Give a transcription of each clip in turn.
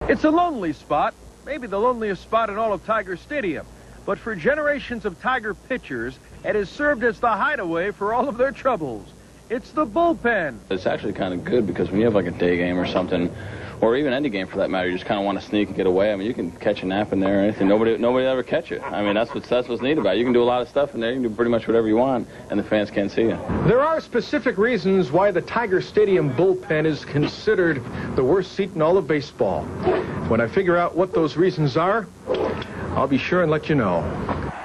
It's a lonely spot, maybe the loneliest spot in all of Tiger Stadium. But for generations of Tiger pitchers, it has served as the hideaway for all of their troubles. It's the bullpen. It's actually kind of good because when you have like a day game or something, or even any game for that matter, you just kind of want to sneak and get away. I mean, you can catch a nap in there or anything. Nobody ever catch you. I mean, that's what's neat about it. You can do a lot of stuff in there. You can do pretty much whatever you want, and the fans can't see you. There are specific reasons why the Tiger Stadium bullpen is considered the worst seat in all of baseball. When I figure out what those reasons are, I'll be sure and let you know.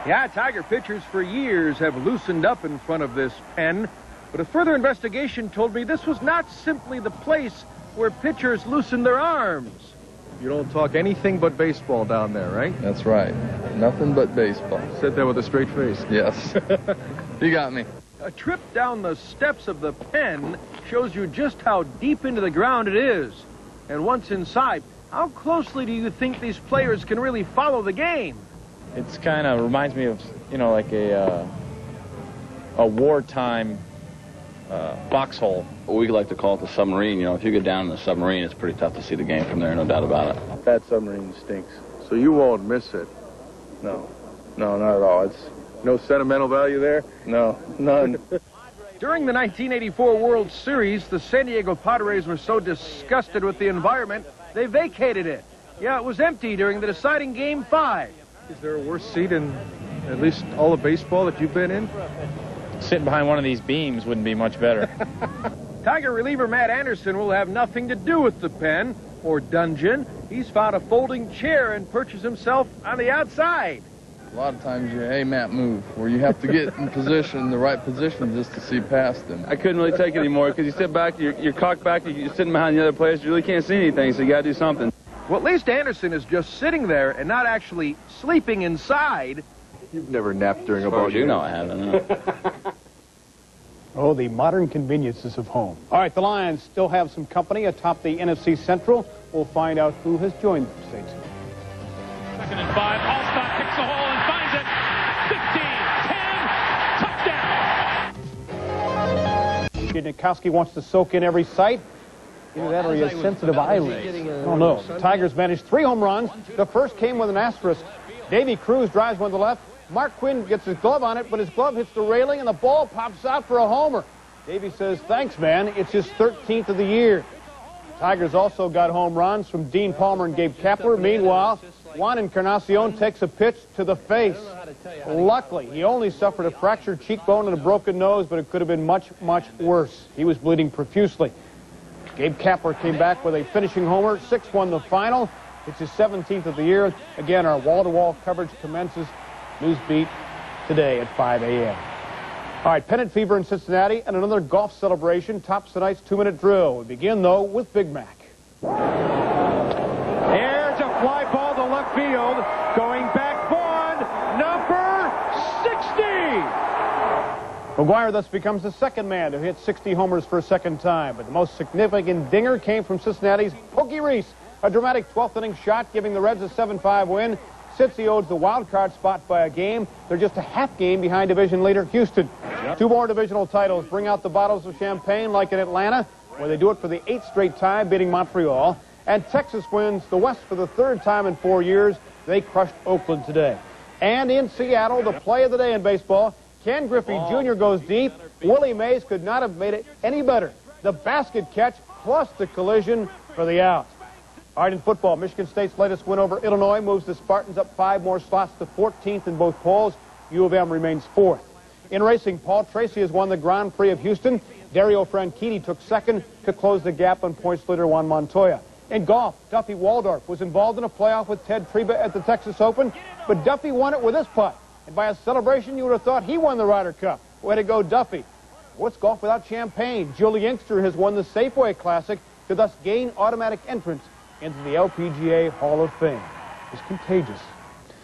Yeah, Tiger pitchers for years have loosened up in front of this pen, but a further investigation told me this was not simply the place where pitchers loosen their arms. You don't talk anything but baseball down there, right? That's right. Nothing but baseball. Said that with a straight face. Yes. You got me. A trip down the steps of the pen shows you just how deep into the ground it is. And once inside, how closely do you think these players can really follow the game? It's kind of reminds me of, you know, like a wartime foxhole. We like to call it the submarine. You know, if you get down in the submarine, it's pretty tough to see the game from there, no doubt about it. That submarine stinks. So you won't miss it? No. No, not at all. It's no sentimental value there? No, none. During the 1984 World Series, the San Diego Padres were so disgusted with the environment, they vacated it. Yeah, it was empty during the deciding Game 5. Is there a worse seat in at least all of baseball that you've been in? Sitting behind one of these beams wouldn't be much better. Tiger reliever Matt Anderson will have nothing to do with the pen or dungeon. He's found a folding chair and perches himself on the outside. A lot of times you're a mat move, where you have to get in position, the right position, just to see past them. I couldn't really take it anymore because you sit back, you're cocked back, you're sitting behind the other players, you really can't see anything, so you got to do something. Well, at least Anderson is just sitting there and not actually sleeping inside. You've never napped during a ball game. You know I haven't. Oh, the modern conveniences of home. All right, the Lions still have some company atop the NFC Central. We'll find out who has joined them. Stay tuned. 2nd and 5. Allstott picks the hole and finds it. 15, 10, touchdown. Nikowski wants to soak in every sight. Either that or he has sensitive eyelids. I don't know. The Tigers managed 3 home runs. The first came with an asterisk. Davy Cruz drives one to the left. Mark Quinn gets his glove on it, but his glove hits the railing and the ball pops out for a homer. Davy says, thanks, man. It's his 13th of the year. Tigers also got home runs from Dean Palmer and Gabe Kapler. Meanwhile, Juan Encarnacion takes a pitch to the face. Luckily, he only suffered a fractured cheekbone and a broken nose, but it could have been much, much worse. He was bleeding profusely. Gabe Kapler came back with a finishing homer. 6-1 the final. It's his 17th of the year. Again, our wall-to-wall coverage commences. News beat today at 5 a.m. All right, pennant fever in Cincinnati and another golf celebration tops tonight's 2-minute drill. We begin, though, with Big Mac. Here's a fly ball to left field. Going back, Vaughn, number 60. McGuire thus becomes the second man to hit 60 homers for a second time. But the most significant dinger came from Cincinnati's Pokey Reese. A dramatic 12th inning shot giving the Reds a 7-5 win. Cincy owes the wild card spot by a game. They're just a half game behind division leader Houston. 2 more divisional titles bring out the bottles of champagne like in Atlanta, where they do it for the 8th straight time, beating Montreal. And Texas wins the West for the 3rd time in 4 years. They crushed Oakland today. And in Seattle, the play of the day in baseball, Ken Griffey Jr. goes deep. Willie Mays could not have made it any better. The basket catch plus the collision for the out. All right, in football, Michigan State's latest win over Illinois moves the Spartans up 5 more slots to 14th in both polls. U of M remains 4th. In racing, Paul Tracy has won the Grand Prix of Houston. Dario Franchitti took 2nd to close the gap on points leader Juan Montoya. In golf, Duffy Waldorf was involved in a playoff with Ted Treba at the Texas Open, but Duffy won it with this putt. And by a celebration, you would have thought he won the Ryder Cup. Way to go, Duffy. What's golf without champagne? Julie Inkster has won the Safeway Classic to thus gain automatic entrance into the LPGA Hall of Fame. It's contagious.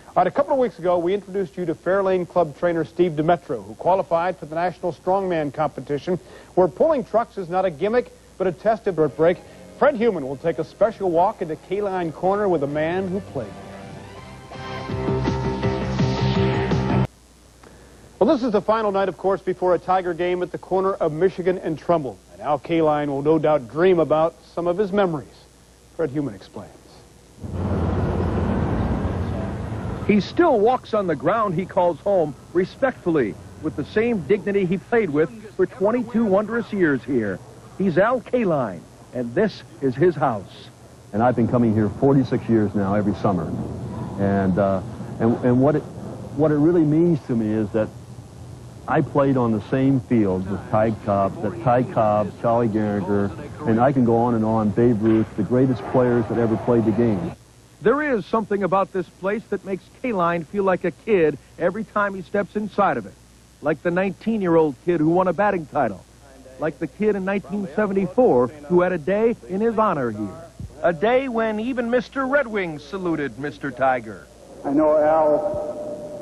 All right, a couple of weeks ago, we introduced you to Fairlane Club trainer Steve Demetro, who qualified for the National Strongman Competition, where pulling trucks is not a gimmick, but a test of break. Fred Huumann will take a special walk into Kaline Corner with a man who played. Well, this is the final night, of course, before a Tiger game at the corner of Michigan and Trumbull. And Al Kaline will no doubt dream about some of his memories. Fred Huumann explains. He still walks on the ground he calls home respectfully, with the same dignity he played with for 22 wondrous years here. He's Al Kaline, and this is his house. And I've been coming here 46 years now, every summer. And what it really means to me is that I played on the same field with Ty Cobb, Charlie Gehringer, and I can go on, Babe Ruth, the greatest players that ever played the game. There is something about this place that makes Kaline feel like a kid every time he steps inside of it. Like the 19-year-old kid who won a batting title. Like the kid in 1974 who had a day in his honor here. A day when even Mr. Red Wings saluted Mr. Tiger. I know, Al,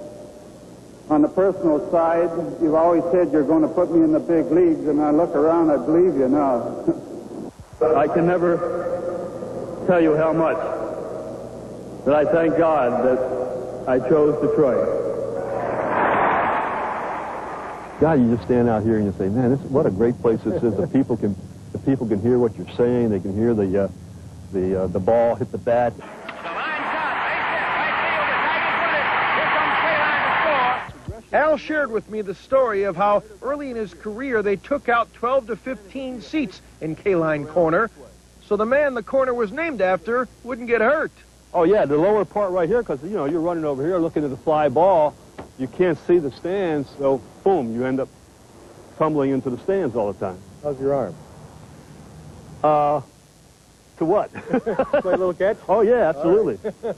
on the personal side, you've always said you're going to put me in the big leagues, and I look around, I believe you now. I can never tell you how much that I thank God that I chose Detroit. God, you just stand out here and you say, man, what a great place this is. The people can hear what you're saying. They can hear the ball hit the bat. Al shared with me the story of how early in his career they took out 12 to 15 seats in Kaline Corner, so the man the corner was named after wouldn't get hurt. Oh, yeah, the lower part right here, because, you know, you're running over here looking at the fly ball. You can't see the stands, so, boom, you end up tumbling into the stands all the time. How's your arm? To what? Play a little catch? Oh, yeah, absolutely. Right.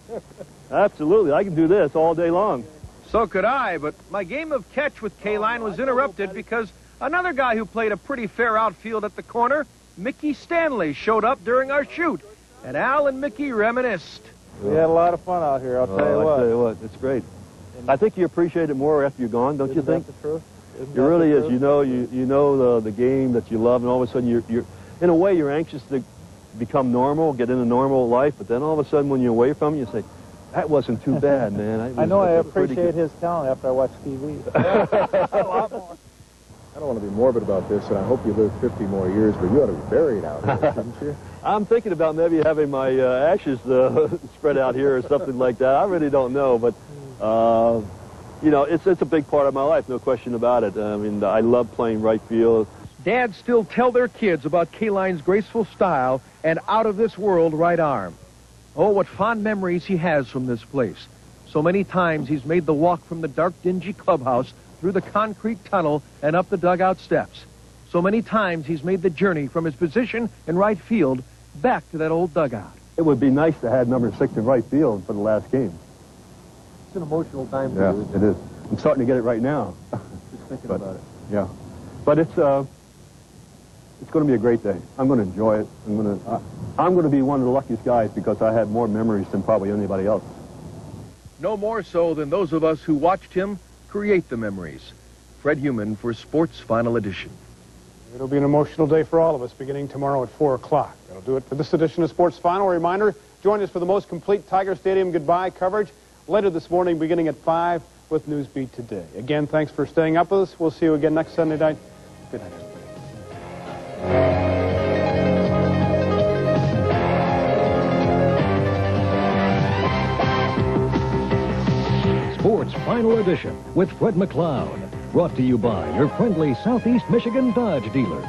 Absolutely. I can do this all day long. So could I, but my game of catch with Kaline was interrupted because another guy who played a pretty fair outfield at the corner, Mickey Stanley, showed up during our shoot, and Al and Mickey reminisced. We had a lot of fun out here, I'll tell you what. It's great. I think you appreciate it more after you're gone, don't you think? Isn't that the truth? It really is. You know the game that you love, and all of a sudden you're in a way you're anxious to become normal, get into normal life, but then all of a sudden when you're away from it, you say, that wasn't too bad, man. I know I appreciate his talent after I watch TV. A lot more. I don't want to be morbid about this, and I hope you live 50 more years, but you ought to be buried out here, shouldn't you? I'm thinking about maybe having my ashes spread out here or something like that. I really don't know, but, you know, it's a big part of my life, no question about it. I mean, I love playing right field. Dads still tell their kids about Kaline's graceful style and out-of-this-world right arm. Oh, what fond memories he has from this place. So many times he's made the walk from the dark, dingy clubhouse through the concrete tunnel and up the dugout steps. So many times he's made the journey from his position in right field back to that old dugout. It would be nice to have number 6 in right field for the last game. It's an emotional time for you. Yeah, it is. I'm starting to get it right now. Just thinking about it. Yeah. But it's going to be a great day. I'm going to enjoy it. I'm going to be one of the luckiest guys because I have more memories than probably anybody else. No more so than those of us who watched him create the memories. Fred Huumann for Sports Final Edition. It'll be an emotional day for all of us beginning tomorrow at 4 o'clock. That'll do it for this edition of Sports Final. A reminder, join us for the most complete Tiger Stadium goodbye coverage later this morning beginning at 5 with Newsbeat Today. Again, thanks for staying up with us. We'll see you again next Sunday night. Good night. Sports Final Edition with Fred McLeod. Brought to you by your friendly Southeast Michigan Dodge dealers.